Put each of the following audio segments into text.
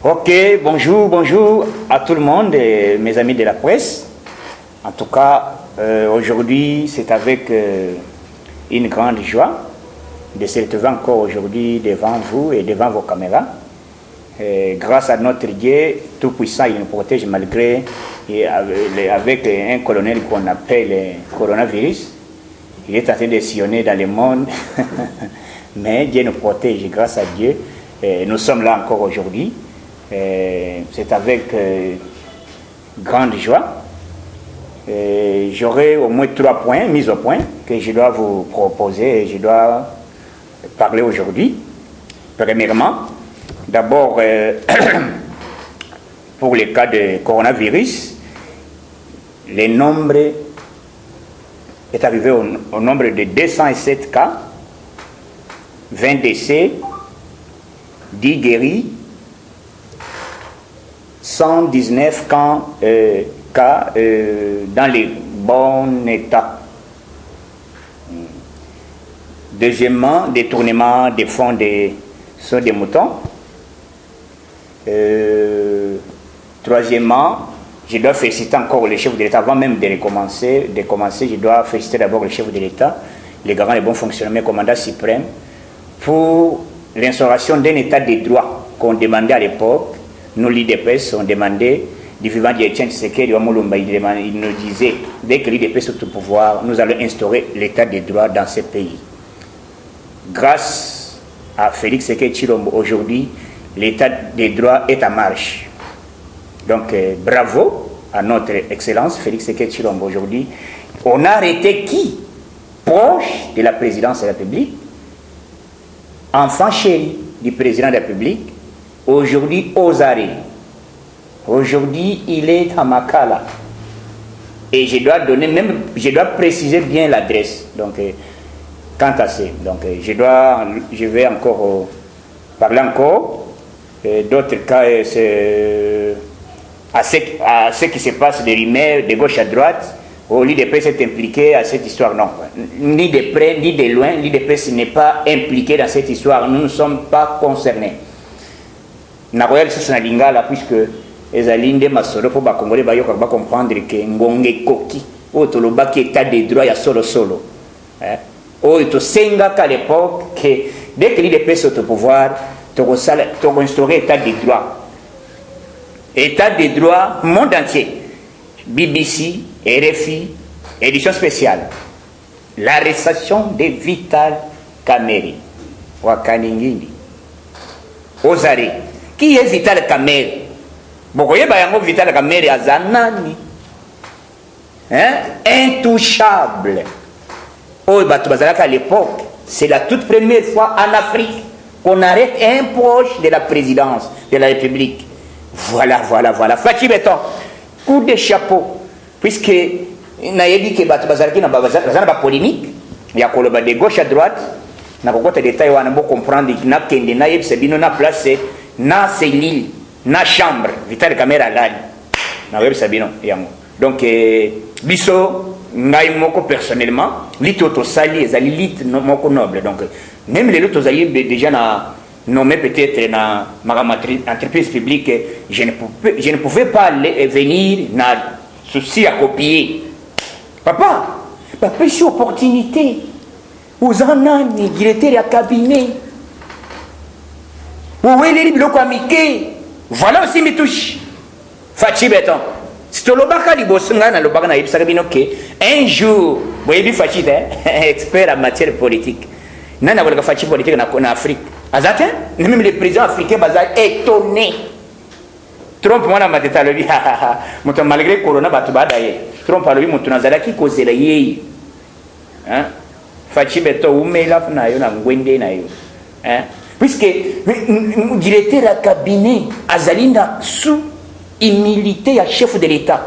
Ok, bonjour à tout le monde, mes amis de la presse. En tout cas, aujourd'hui, c'est avec une grande joie de se retrouver encore aujourd'hui devant vous et devant vos caméras. Grâce à notre Dieu tout-puissant, il nous protège malgré et avec un colonel qu'on appelle coronavirus. Il est en train de sillonner dans le monde, mais Dieu nous protège grâce à Dieu. Nous sommes là encore aujourd'hui. C'est avec grande joie. J'aurai au moins 3 points mis au point que je dois vous proposer et je dois parler aujourd'hui. Premièrement, d'abord, pour les cas de coronavirus, le nombre est arrivé au nombre de 207 cas, 20 décès, 10 guéris, 119 cas dans les bons états. Deuxièmement, détournement des fonds sur des moutons. Troisièmement, je dois féliciter encore le chef de l'État, avant même de commencer, je dois féliciter d'abord le chef de l'État, le garant du bon fonctionnement, le commandant suprême, pour l'instauration d'un état de droit qu'on demandait à l'époque. Nous, l'IDPS, on demandait du vivant d'Etienne Tshisekedi, il nous disait, dès que l'IDPS est au pouvoir, nous allons instaurer l'état de droit dans ce pays. Grâce à Félix Tshisekedi Tshilombo, aujourd'hui, l'état de droit est en marche. Donc, bravo à notre excellence, Félix Tshisekedi Tshilombo, aujourd'hui. On a arrêté qui? Proche de la présidence de la République, enfant chéri du président de la République, aujourd'hui aux arrêts. Aujourd'hui, il est à Makala. Et je dois préciser bien l'adresse. Donc, quant à ça, donc, je vais encore parler encore d'autres cas, à ce qui se passe des rumeurs de gauche à droite. L'IDPS est impliqué à cette histoire. Non, ni de près, ni de loin, l'IDPS n'est pas impliqué dans cette histoire. Nous ne sommes pas concernés. Nakoya lisusu na lingala puisque ezali nde masolo po bakongole bayoka ba comprendre que ngonge koki oyo tolobaki état de droit ya solo oyo tosengaka à l'époque que dès que l'IDPS est au pouvoir tokoinstaurer état de droit. État de droit monde entier, BBC, RFI, édition spéciale, l'arrestation de Vital Kamerhe Wakaningindi aux arrêts. Qui est Vital Kamerhe? Bokoye bayango Vital Kamerhe azanani, intouchable. Oh, à l'époque, c'est la toute première fois en Afrique qu'on arrête un proche de la présidence de la République. Voilà. Fachi Beton, coup de chapeau, puisque nayebi que batubazaraki na bazana ba polémique, ya koloba de gauche à droite, na kokota détail wana bo comprendre na kende na yebse bino na place na cellule na chambre Vital Kamerhe alali na yebse bino yango. Donc biso ngai moko personnellement lito sali ezali lit moko noble. Donc même les autres alliés déjà na nommé peut-être na entreprise publique, je ne pouvais pas venir na souci à copier. Papa c'est opportunité. Aux anani directeur à cabinet. Où est les blocs amicés? Voilà aussi mes touches. Fachi Beton. Si tu l'obaka libosunga na l'obaka na ibsaka binoke, un jour, vous voyez Fachi, expert en matière politique. Nana volaka Fachi politique en Afrique. Azate, même les présidents africains sont étonnés. Trump mwana mateta lobi muto malgré corona batubada ye. Trump alobi muto nazalaki kozela ye. Fachi Beton umela na yo na ngwende na yo. Puisque directeur à cabinet azalinda sous humilité à chef de l'État.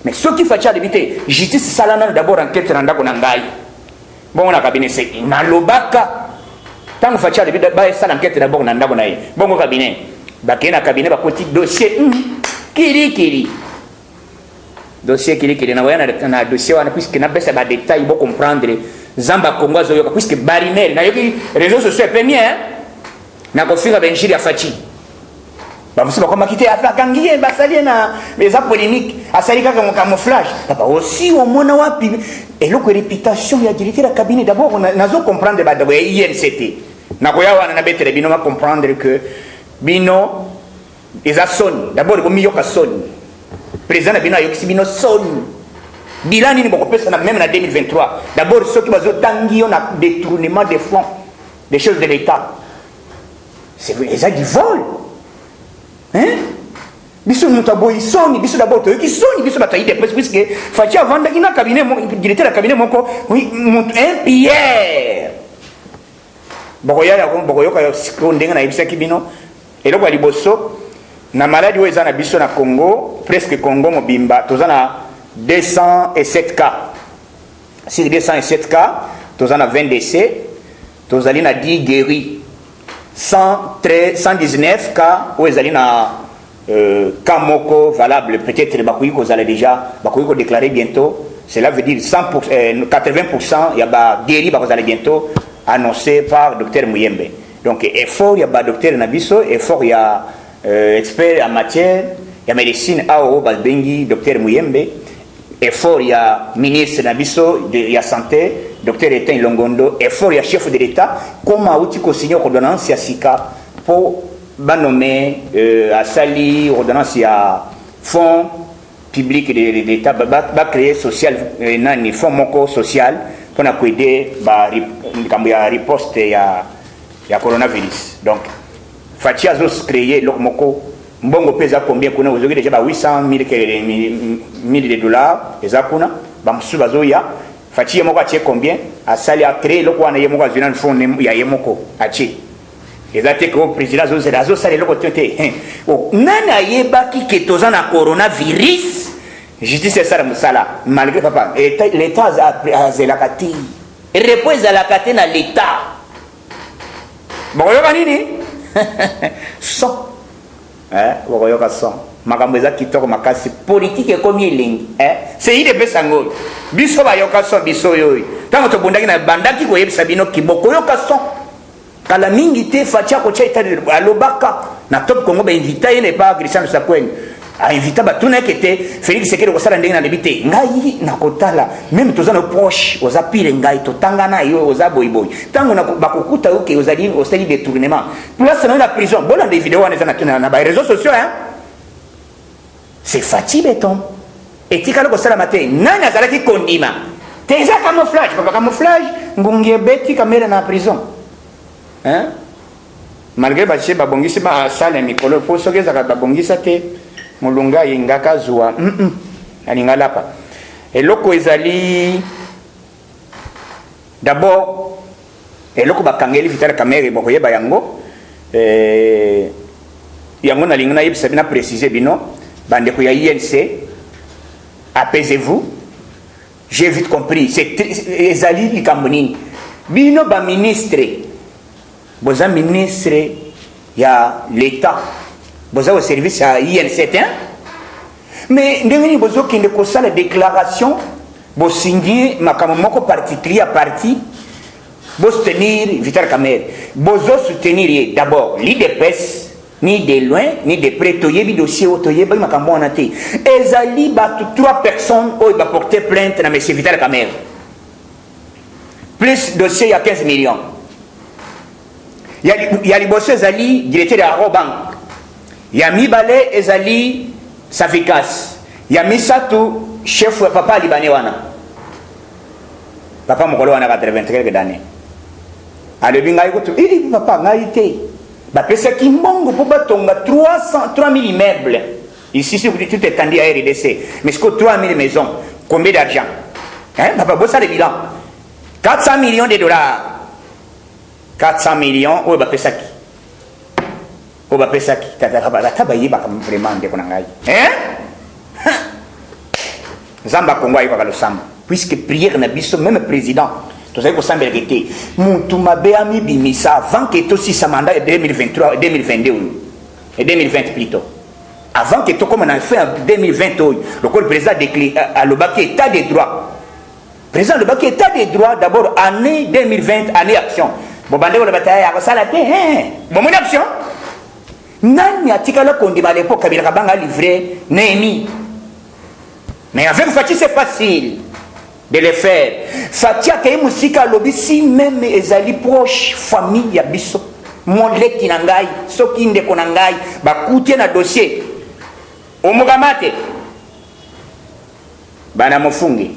Mais ce qui fait habiter justice salana d'abord enquête randa konangai. Bon on a cabinet c'est na lobaka. Tant que Facha de ça l'enquête d'abord nanda konaye. Bon cabinet. Bakena cabinet ba petit dossier kiri. Dossier kiri na wana na dossier wana puisque na besa ba détail bo comprendre Zamba Congo zoyoka puisque barimel na yoki réseaux sociaux premier na kofika benjiri ya Fachi. bamusi bakoma kite akangie basali na meza polémique asali kaka mon camouflage papa aussi au mona wapi et le réputation ya directeur de cabinet d'abord nazo comprendre ba d'abord INCT nakoya wana na betere bino ma comprendre que bino eza son d'abord bo miyoka son président bino ayokisi bino son bilan nini boko pesa même en 2023 d'abord ceux qui bazo tangi on a détournement des fonds des choses de l'état c'est eza du vol. Hein? Biso mutaboyi soni biso d'abord toyoki soni biso batayi de presse puisque Fatia avanda ina cabinet directeur de cabinet moko oui un Pierre bokoya ya bokoyoka ndenga na ibisaki bino eloko liboso na maladie oyo eza na biso na Congo presque Congo mobimba tozana 207 cas sur 207 cas tozana 20 décès tozali na 10 guéris 119 cas où ils allaient na cas moko valable peut-être bakoui ko zala déjà bakoui ko déclarer bientôt cela veut dire 100% 80% il y a ba guéri ba ko zala bientôt annoncé par docteur Muyembe donc effort il y a ba docteur Nabiso effort il y a expert en matière il y a médecine ao ba bengi docteur Muyembe effort il y a ministre Nabiso il y a santé docteur Etienne Longondo, effort, il y a chef de l'État, comment outil signé ordonnance à SICA pour nommer à Sali, ordonnance à fonds public de l'État, va créer social, un fonds moko social pour aider la riposte à coronavirus. Donc, Fatia Zos créé le moko, mbongo pesa combien qu'on a aujourd'hui déjà 800 000 $, et ça qu'on a, bazoya. Fachi moko atie combien a sali a créé loko wana yemoko azina fond ya yemoko atie ezate ko président zo sali loko tete o nana yeba ki ketoza na coronavirus justice ça musala malgré papa l'état a zelakati repose la kate na l'état boyoka nini so boyoka so makambo eza kitoko makasi politique ekomi elengi c'est ide pesa ngoi biso bayoka so biso yoyi tango tobundaki na bandaki koyebisa bino kiboko yoka so kala mingi te Fatia kocha itali alobaka na top Congo ba invita ye ne pas Christian Sakwen a invita batuna kete Félix Sekelo kosala ndenge na lebite ngai na kotala même tozana proche oza pire ngai totanga na yo oza boyboy tango na bakokuta oke ozali ostali détournement place na prison bona des vidéos na ba réseaux sociaux c'est Fatia béton et tika loko sala matin nani azalaki kondima teza camouflage papa camouflage ngungie beti kamera na prison hein malgré bache babongisi ba sala mikolo poso keza ka babongisa te mulunga yingaka zuwa alinga lapa eloko ezali d'abord eloko bakangeli vitala kamera boko yeba yango yango na lingana yebisa bina préciser bino bande ko ya INC apaisez-vous j'ai vite compris c'est ezali likambonini bino ba ministre boza ministre ya l'état boza au service à INC mais ndenge bozo kinde ko sala déclaration bo signer makambo moko particulier à parti bo soutenir Vital Kamerhe bozo soutenir d'abord l'IDPS ni de loin ni de près toyebi dossier toyebi makambo wana te ezali batu 3 personnes oyo ba porter plainte na monsieur Vital Kamerhe plus dossier ya 15 millions ya liboso ezali directeur ya Robank ya mibale ezali Safikas ya misatu chef papa libanais wana papa mokolo wana 80 quelques d'années alobi ngai kutu ili papa ngai te bapesa kimbongo po batonga 3000 immeubles ici sur tout étendu à RDC mais ce que 3000 maisons combien d'argent hein papa bossa le bilan 400 millions de dollars 400 millions o bapesa ki o bapesa ki tata yiba comme vraiment de konangai hein zamba Congo ayo ka losamba puisque prière na biso même président tous avez ressemblé été muntu mabe ami bimisa avant que tout si sa mandat 2023 2022 et 2020 plutôt avant que tout comme on a fait en 2020 le président déclaré à l'obaki état des droits président le baki état des droits d'abord année 2020 année action bon bande le bataille à ça la hein bon mon action nani atikala kondima à l'époque Kabila Kabanga livré Néhémie. Mais avec Fati c'est facile de le faire. Fati a kaye musika lobi si même ezali proche famille ya biso moleki na ngai soki ndeko na ngai bakutie na dossier omukamate bana mofungi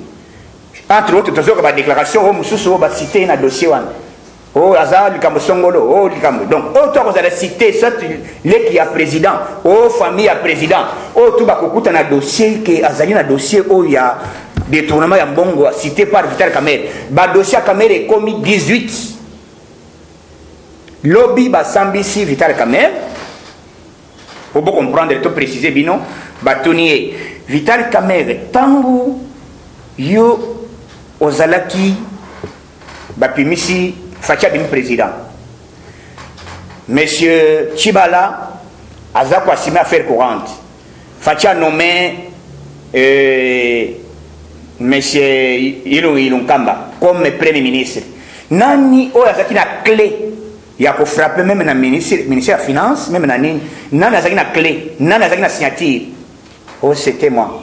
entre autres tozoka ba déclaration o mususu o ba cité na dossier wana o aza likambo songolo o likambo donc o to kozala cité soit leki ya président o famille ya président o tout ba kokuta na dossier que azali na dossier o ya détournement ya mbongo cité par Vital Kamerhe ba dossier Kamerhe commis 18 lobby ba sambisi Vital Kamerhe pour bien comprendre tout préciser bino batonier Vital Kamerhe tangu yo ozalaki bapimisi Fatia bin président monsieur Chibala aza ko assumer affaire courante Fatia nommé monsieur Ilung Kamba comme premier ministre nani o azaki na clé ya ko frapper même na ministère de finance même na nini nani azaki na clé nani azaki na signature oh c'était moi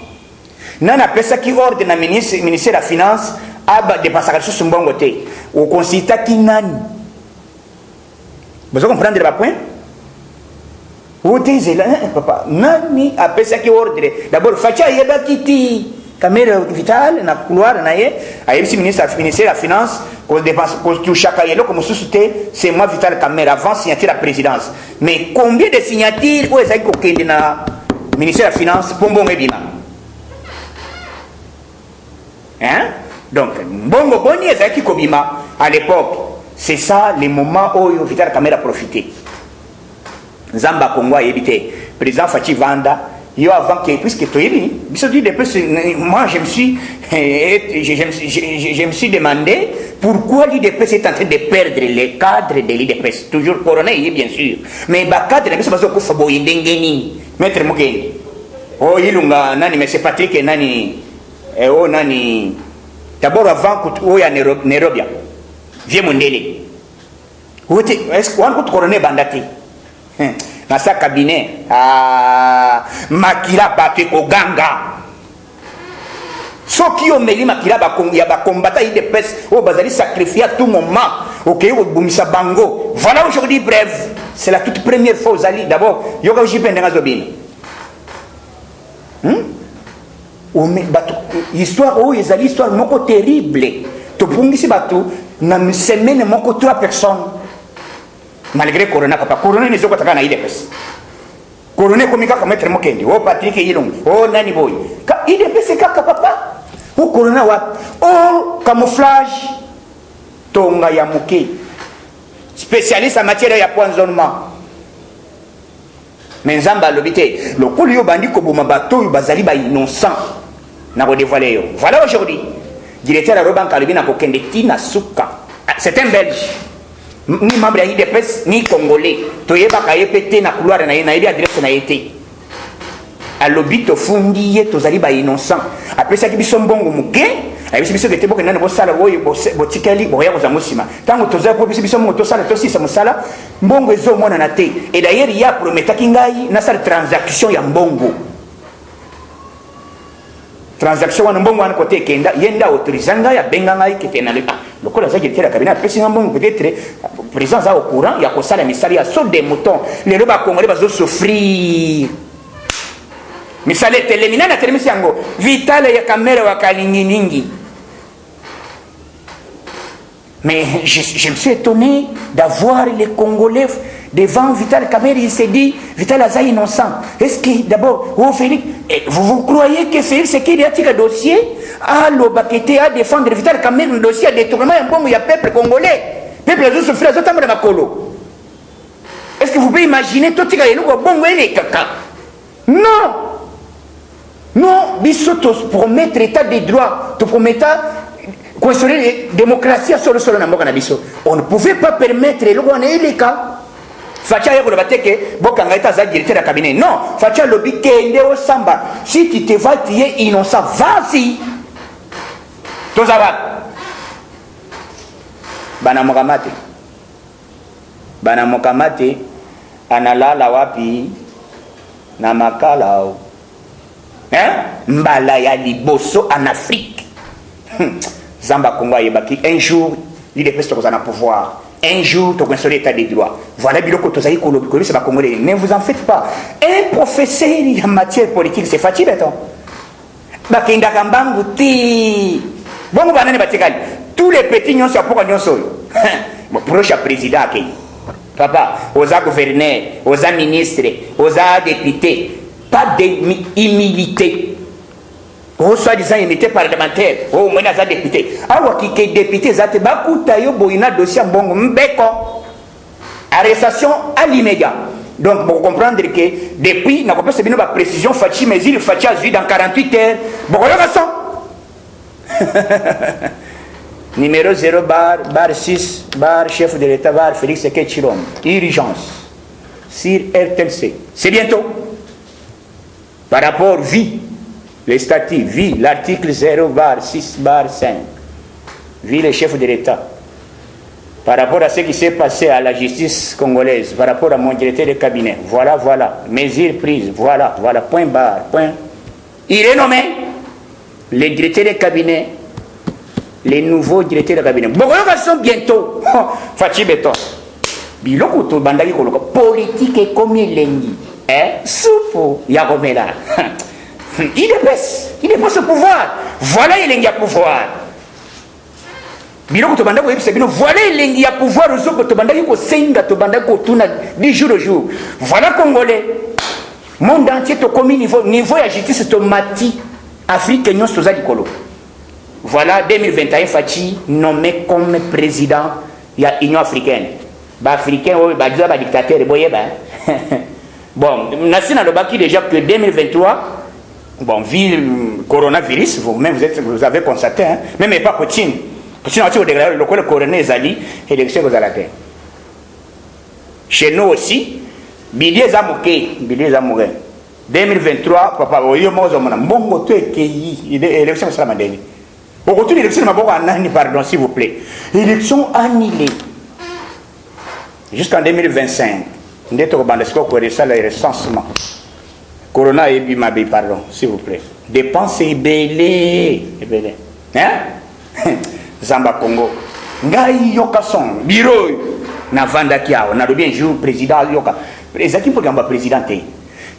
nani apesa ki ordre na ministère de la finance aba de passer sur son bongo te au consulta ki nani vous comprendre le point vous dites là papa nani apesa ki ordre d'abord Fatia yeba kiti Kamerhe Vital na couloir na ye ayebisi ministère de la finance ko dépense ko touchaka yelo comme sous-souté c'est moi Vital Kamerhe avant signature la présidence mais combien de signatures ou ezaki ko kende na ministère de la finance pour mbongo ebima hein donc mbongo boni ezaki ko bima à l'époque c'est ça les moments où Vital Kamerhe a profité Zamba Kongo ayebité président Fachi Vanda yo avant que puisque moi je me suis demandé pourquoi l'IDPS est en train de perdre les cadres de l'IDPS toujours coroné bien sûr mais ba cadre de l'IDPS ko fabo indengeni maître Mukeni oh ilunga nani monsieur Patrick nani oh nani d'abord avant que ya Nairobi vieux mondele wote est-ce qu'on peut coroner bandati dans sa cabinet makila bato koganga soki omeli makila ya bakombata IDPS o bazali sacrifié à tout moment ok obumisa bango voilà aujourd'hui bref c'est la toute première fois ozali d'abord yoka jipenda ngazobina o me bato histoire o ezali histoire moko terrible to pungisi bato na semaine moko 3 personnes malgré corona papa corona ni zoko takana IDPS corona komika ka maître Mokendi o Patrick Ilung o nani boy ka IDPS kaka papa o corona wa o camouflage tonga ya muke spécialiste en matière ya poisonnement mais nzamba lobité le kuli yo bandi ko boma bato bazali ba innocent na ko dévoiler yo voilà aujourd'hui directeur de Roban Kalibina ko kende tina suka c'est un belge ni membre ya IDPS ni congolais to yeba ka yepete na couloir na yebi adresse na yete alobi to fundi ye to zali ba innocent après ça ki biso mbongo muke ayebisi biso kete boke nana bo sala boye botikali boya ko zamusima tango to za po biso mo to sala to sisa musala mbongo ezo mona na te et d'ailleurs ya prometaki ngai na sala transaction ya mbongo transaction wana mbongo wana kote kenda yenda autorisanga ya benga ngai kete na le lokola za directeur cabinet pesi mbongo peut-être présence au courant ya ko sala misali ya saut des moutons les roba congolais bazo souffrir misali telemina na telemisi yango Vital ya Kamerhe wa kalingi ningi mais je me suis étonné d'avoir les Congolais devant Vital Kamerhe. Il s'est dit Vital Aza innocent. Est-ce que d'abord Félix, vous croyez que Félix c'est qu'il y a un dossier à l'obakete à défendre Vital Kamerhe, un dossier à détournement un bon il y a peuple congolais peuple azou souffrir azou tambo na makolo. Est-ce que vous pouvez imaginer tout tika yelo bongo ele kaka non biso to promettre état de droit to promettre construire la démocratie sur le sol na mboka na biso on ne pouvait pas permettre le roi les cas Fatia yako le que bokanga eta za directeur de cabinet non Fatia lobi kende au samba si tu te vas tu es innocent vas-y to za bana mokamate analala wapi na makala mbala ya liboso en Afrique. Zamba Congo ayebaki un jour l'IDPS tokoza na pouvoir, un jour tokoza l'état de droit. Voilà biloko tozayi kolobi c'est ba Congolais. Ne vous en faites pas. Un professeur en matière politique c'est Fachi Beton. Bakinga kambangu ti. Bongo banane batikali. Tous les petits nyonso apoka nyonso. Bon proche président akei. Papa, aux gouverneurs, aux ministres, aux députés, pas d'humilité. Aux soi-disant immunité parlementaire, aux moins députés. Alors qui est député, ça te bakuta yo boina dossier bongo mbeko. Arrestation à l'immédiat. Donc pour comprendre que depuis, n'a pas c'est bien ma précision, Fachi mais il Fachi a vu dans 48 heures. Bon, Numéro 0 bar 6 bar chef de l'État bar Félix Sekechilom. Urgence sur RTLC. C'est bientôt. Par rapport vie, les statuts, vie, l'article 0 bar 6 bar 5. Vie le chef de l'État. Par rapport à ce qui s'est passé à la justice congolaise, par rapport à mon directeur de cabinet, voilà, mesures prises, voilà, point barre, point. Il est nommé les directeurs de cabinet. Les nouveaux directeurs de cabinet. Bon, ils sont bientôt. Fachi Beton. Biloko to bandaki koloko. Politique et comme l'engi. Soupo. Yagomela. Il dépasse le pouvoir. Voilà il a pouvoir. Biloko to bandaki ko yebisa bino. Voilà il a pouvoir. Ozoko to bandaki ko senga to bandaki ko tuna 10 jours au jour. Voilà Congolais. Monde entier to comme niveau ya justice to mati. Afrique nyon soza likolo. Voilà 2021 Fachi nommé comme président de l'Union africaine. Africain, dictateur, bon, Nassina Lobaki déjà que 2023, bon, vu le coronavirus, vous-même vous avez constaté, hein, même pas Poutine. Poutine a dit le coroner Zali, élection aux Alatins. Chez nous aussi, Billy Zamouké. 2023, papa, Oyo Mozomana, Mongo Tueki, élection sur la Mandéli. Au retour de l'élection, pardon, s'il vous plaît. Élection annulée. Jusqu'en 2025. Nous avons le recensement. Corona et Bimabi, pardon, s'il vous plaît. Dépenses belé. Hein? Zamba Congo. Ngai yoka son. Bureau. Na vanda kiao. Na bien jour, président yoka. Les équipes pour gamba présidenté.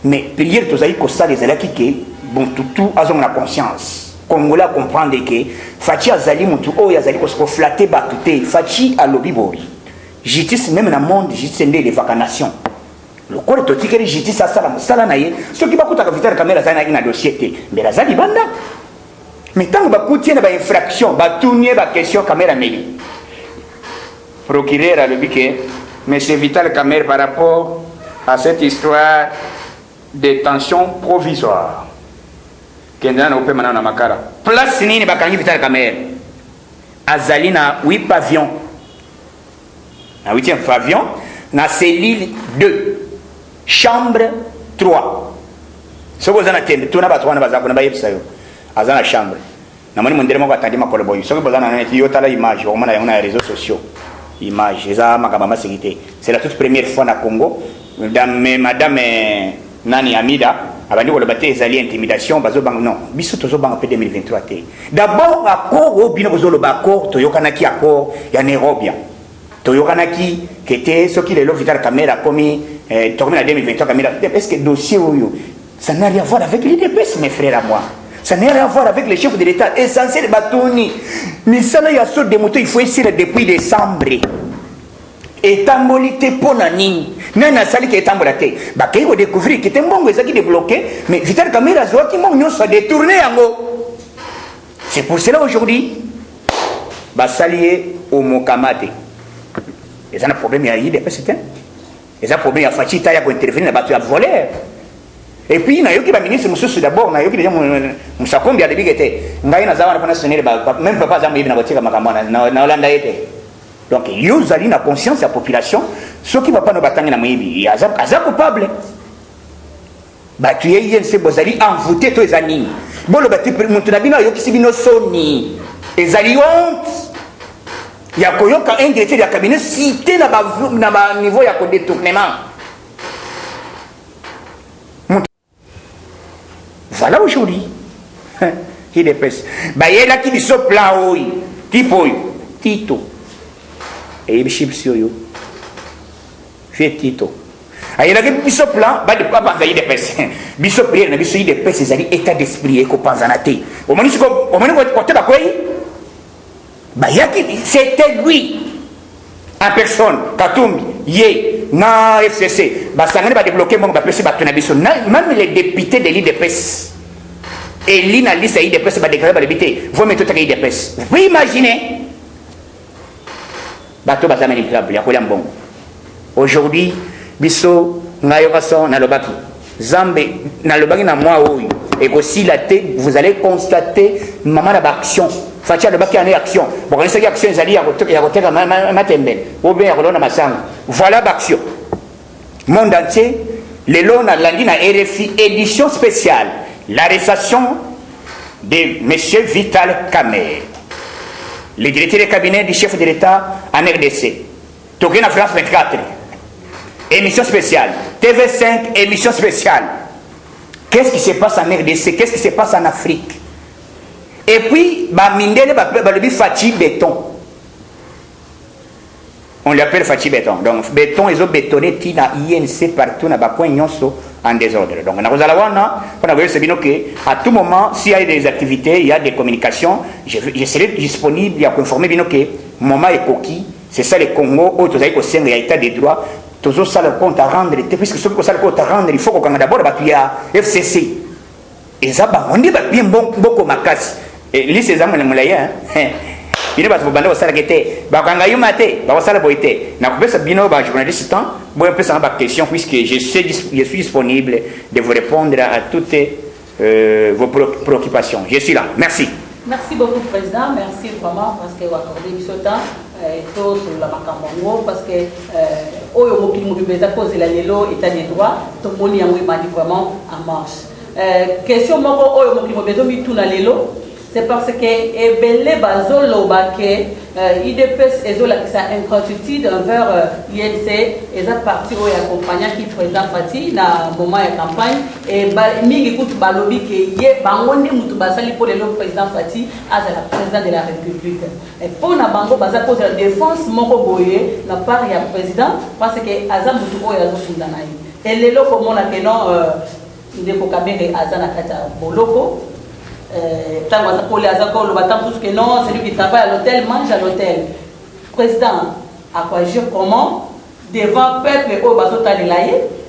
Mais prière, tous aïe kosa les alaki qui bon tout azon la conscience. Congolais comprendre que Fachi azali mutu o yazali ko flatter batute Fachi a lobibori justice même dans monde justice ndé les vacanation le corps to tikeri justice sala na ye ce qui bakuta ka vitale caméra zana ina dossier té mais la zali banda mais tant bakuti na ba infraction ba tourner ba question caméra meli procureur a le biquet mais c'est vital caméra par rapport à cette histoire de détention provisoire. Place nini bakangi vital caméra azali na 8 pavillons na 8e pavillon na cellule 2 chambre 3 soko zana tende tuna batu wana bazako na bayebisa yo azana chambre na moni mondere moko atandi makolo boy soko bazana na net yo tala image au mona na réseaux sociaux image eza makamba sécurité c'est la toute première fois na Congo madame Nani Amida abandi ko lebate ezali intimidation bazo bang non biso tozo bang pe 2023 te d'abord accord au bino bozo le accord toyokana ki accord ya Nairobi toyokana ki kete soki le vital caméra komi tourner en 2023 caméra est-ce que dossier oyo ça n'a rien à voir avec l'IDPS mes frères à moi ça n'a rien à voir avec les chefs de l'État essentiel batoni misala ya so de moto il faut essayer depuis décembre etamboli te pona nini nana sali ke etambola te bakei ko découvrir que tembongo ezaki débloqué mais vital caméra zo ki monyo soit détourné yango c'est pour cela aujourd'hui basalié au mokamate et un problème ya yide c'est un et ça problème ya Fachi ya ko intervenir na batu ya voler et puis na yoki ba ministre mususu d'abord na yoki déjà musakombi ya debigete ngai na zawana pana sonner ba même papa zamu yibina botika makamana na Holanda yete. Donc, ils ont la conscience de la population, ceux qui ne vont pas nous battre dans le ils sont coupables. Tu es envoûté tous les années. Bon, le bâti, mon tunabino, il y a soni. Les alliés honte. Il y a un directeur de cabinet cité dans le niveau de détournement. voilà aujourd'hui. IDPS. Bah, il y a qui dit ce plan, oui. Tipo, Tito. Et il chip sur yo. Fait Tito. Il y a qui dit ce plan, bah, de pas penser IDPS. Biso prière, na biso IDPS, c'est état d'esprit, et qu'on pense en athée. Au moment où côté quoi, bah, il y a qui, c'était lui. En personne, Katumbi, Yé, na FCC, bah, ça n'a pas débloqué, mon bah, même les députés de l'IDPS. Et l'ina liste IDPS va déclarer les députés. Vous mettez tout à l'IDPS. Vous imaginez? Bateau va s'amener bon. Aujourd'hui, Bisso, Nayorason, Nalobaki, Zambé, Nalobaki, na moi, oui. Et aussi la tête, vous allez constater, maman d'action. Fatia le baki en action. Bon, quand cette action, ils allaient à côté à Matemben. Ou bien à Massang. Voilà l'action. Monde entier, les lots na lundi na RFI, édition spéciale. L'arrestation de M. Vital Kamerhe, le directeur de cabinet du chef de l'État en RDC. Token à France 24. Émission spéciale. TV5, émission spéciale. Qu'est-ce qui se passe en RDC? Qu'est-ce qui se passe en Afrique? Et puis, le Fachi Béton. On l'appelle Fachi Béton. Donc, béton, ils ont bétonné Tina INC partout, en désordre. Donc, on a à tout moment, s'il y a des activités, il y a des communications, je serai disponible pour informer que moment est coquille. C'est ça le Congo, où tu as un état des droits, tu as ça le compte à rendre, puisque ce que ça le compte à rendre, il faut qu'on d'abord il y a FCC. Et ça, on dit bien beaucoup ma casse. Et lui, c'est ça, mon moulaya. Il va se balader au salaire qui était. Quand il y a maté, au salaire qui était. N'a pas besoin de journaliste temps. Bon, un peu sans question, puisque je suis disponible de vous répondre à toutes vos préoccupations. Je suis là. Merci. Merci beaucoup, Président. Merci vraiment parce que vous accordez ce temps. Tout sur la Macambo, parce que Oyo Mokimobibeza cause la Lelo état des droits, tout le monde est vraiment en marche. Question Moko Oyo Mokimobibeza Mituna Lelo. C'est parce que Ebele Bazolo Bake, IDPS et Zola qui sa ingratitude envers INC, et ça parti où accompagnant qui président Fati dans le moment de campagne, et Mingi Koutou Balobi qui est Bangondi Moutubasali pour le président Fati à la président de la République. Et pour la Bango Baza cause de la défense, Moko Boye n'a pas rien président parce que Azam Moutoubo et Azam Fundanaï. Et les locaux, mon acquénon, il est pour Kamere Azana Kata Boloko. Tant que non, celui qui travaille à l'hôtel mange à l'hôtel. Président, à quoi agir comment devant peuple au Bazota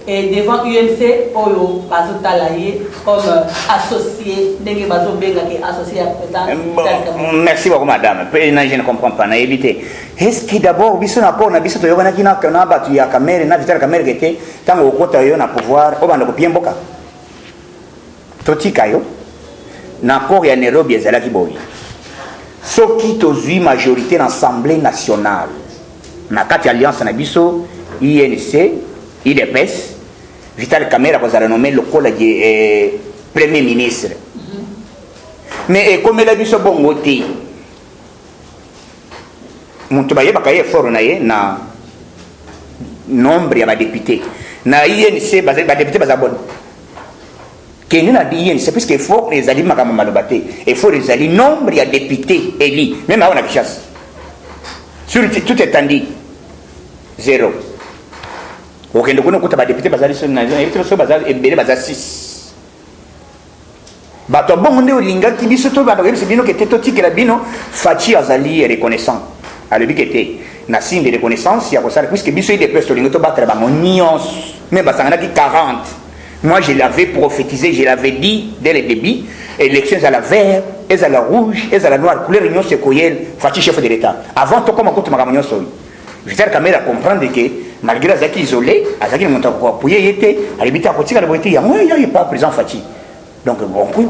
et devant UNC au Bazota comme associé, associé à merci beaucoup, madame. Je ne comprends pas. Est-ce que d'abord, il y a un peu de caméra, na caméra qui était tant au côté de pouvoir, au bande de Piemboka. Toti Kayo. N'importe ya Nairobi ezalaki boyi soki tozwi majorité dans l'Assemblée nationale na kati alliance na biso INC IDPS Vital Kamerhe akozala nommé lokola premier ministre mais ekomela biso bongo te moto bayebaka ye effort na ye na nombre ya badéputé na INC badéputé baza bon c'est parce qu'il faut les alliés il faut les alliés nombre de députés élus même avant la chasse sur tout est tendu zéro aucun de nous compte pas député basali sur nation et tout basal et belé basal 6 bato bon on linga qui biso to bato c'est bino que teto tikela bino fachi azali reconnaissant à le bikete na signe de reconnaissance il y a ça puisque biso il dépêche to linga to battre ba nyons mais basanga qui 40. Moi, je l'avais prophétisé, je l'avais dit dès le début. Élections à la vert, et à la rouge, et à la noire, couleur union secoyelle, Fati chef de l'État. Avant tout, comme on compte ma réunion sur lui. Vital Kamerhe a comprendre que, malgré les acquis isolés, les acquis montent encore pour y être, à l'habiter à côté de la beauté, il n'y a pas présent Fati. Donc, on peut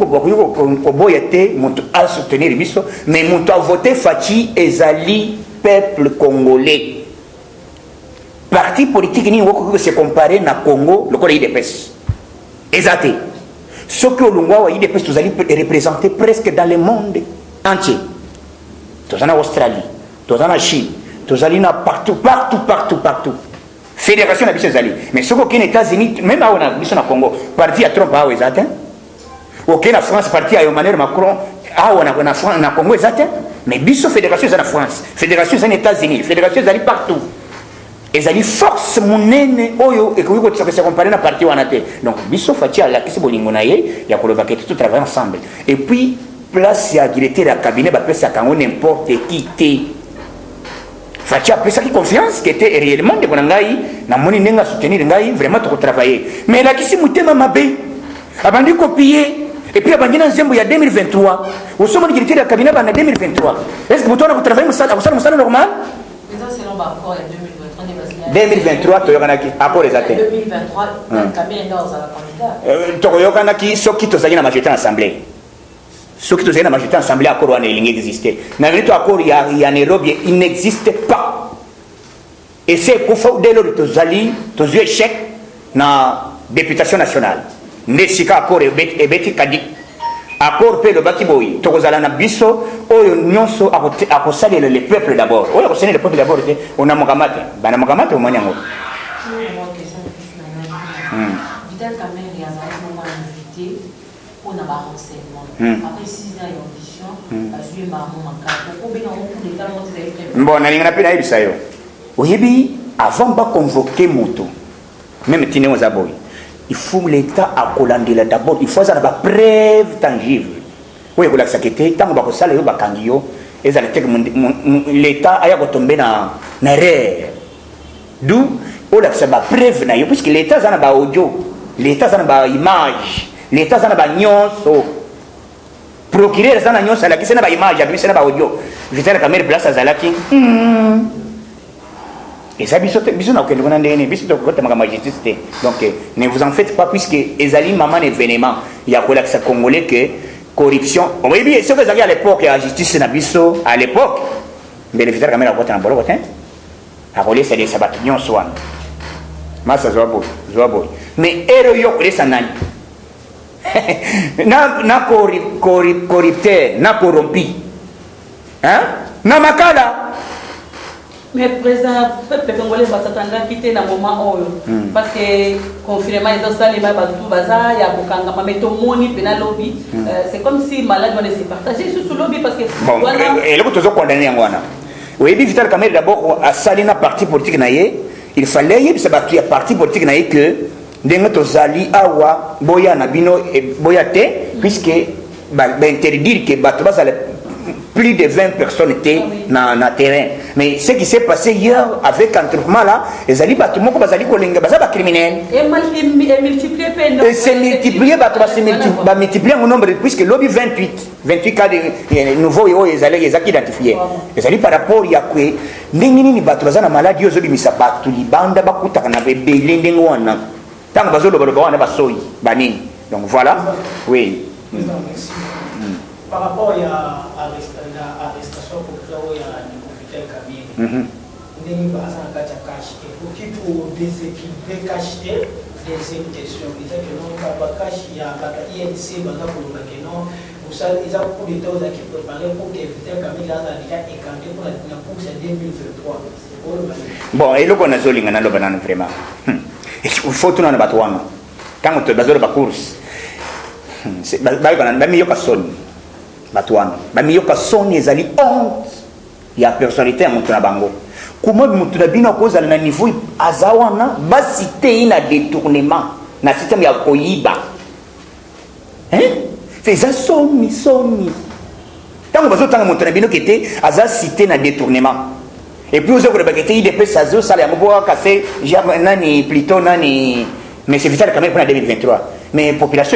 être, à soutenir les bisous, mais on a voté Fati et Zali, peuple congolais. Parti politique, ni se comparer na Congo, le Collège des PES. Exact. Ce que l'on il est représenté presque dans le monde entier. Tous en Australie, tous en Chine, tous en partout. Fédération d'Abissé Zali. Mais ce qu'aux États-Unis, même à Congo, parti à Trump, ok na France parti à Emmanuel Macron awa na Congo exact mais biso fédération za na France fédération za na États-Unis fédération za partout ezali force monene oyo ekoki kotisa comparer na parti wana te donc biso fati alakisi bolingo na ye ya koloba ke tout travailler ensemble et puis place ya directeur ya cabinet bapesaka yango n'importe qui te fati apesaki confiance que était réellement ndeko na ngai namoni ndenge asoutenir ngai vraiment tokotravailler mais elakisi motema mabe abandi copier et puis abandi na nzembo ya 2023 osomoni directeur ya cabinet bana 2023 est-ce que moto wana kotravailler akosala mosala normal 2023 toyokanaki accord eza te 2023 cabinet dans la candidat toyokanaki soki tozali na majorité en assemblée soki tozali na majorité en assemblée accord wana elingi existe na minute accord ya Nairobi il n'existe pas et c'est kufa dès lors tozali tozwi échec na députation nationale nde sika accord ebeti kadi accord pe lobaki boyi tokozala na biso oyo nyonso akosalela le peuple d'abord oyo akosalela le peuple d'abord te ona mokamate bana mokamate omoni yango Vital Kamerhe a un invité pour un renseignement après 6 ans d'audition a joué maman makako ko bena on pour l'état monté bon na linga pena yebisa yo oyebi avant ba convoquer moto même tine oza boyi il faut l'État à collander d'abord il faut avoir des preuves tangibles oui pour l'accepter tant que ça les bakangio et ça l'État a tomber na erreur d'où on accepte des preuves na puisque l'État ça na ba audio l'État ça na ba image l'État ça na ba nyonso procureur ça na nyonso la qui ça na ba image abi ça na ba audio Vital Kamerhe place azalaki et ça biso na okende kona ndene biso to kota maka justice donc ne vous en faites pas puisque ezali maman événement ya kola sa congolais que corruption on va bien ce que ça à l'époque la justice na biso à l'époque mais le Vital Kamerhe a voté en bolo voté a volé c'est des sabat nyon swan massa zo boy mais ero yo kolesa nani na corrupteur na corrompu hein na makala mais président peuple congolais va s'attendre quitter dans moment parce que confinement ils ont salé ba tout bazar ya kokanga mais to moni pena lobby c'est comme si malade doit se partager sur ce lobby parce que bon et là vous toujours condamné ngwana oui Vital Kamerhe d'abord a salé na parti politique na ye il fallait y se battre parti politique na ye que ndenge tozali awa boya na bino boya te puisque ba interdire que bato bazala plus de 20 personnes étaient dans le terrain. Mais ce qui s'est passé hier avec l'entraînement là, les alliés bâtiments comme les criminels. Et multiplié. Et c'est multiplié, bah multiplier mon nombre puisque lobby 28 cas de nouveaux et les alliés identifiés. Les alliés par rapport à quoi, n'engini batu bazana maladie aux autres misa batu libanda bakuta kana bébé l'endengwana. Tant que bazolo balobana basoi bani. Donc voilà. Oui. Par rapport à l'arrestation pour Vital Kamerhe, ndenge baza na kati ya cash ekoki kodeséquilibre cash te deuxième question eza ke non ba cash ya bata INC baza koloba ke non osala eza coup d'état ozalaki préparé pour que Vital Kamerhe aza déjà écarté pour la course ya 2023 bon eloko nazolinga naloba nano vraiment il faut tuna na bato wana ntango bazoloba course bamiyoka soni bato wana bamiyoka soni ezali honte ya personnalité ya moto na bango comment moto na bino akozala na niveau aza wana basite ye na détournement na système ya koyiba eza soni ntango bazotanga moto na bino kete aza cité na détournement et puis ozokola bakete idps azosala yango po akase nani plutôt nani mais c'est Vital Kamerhe mpona 2023 mais population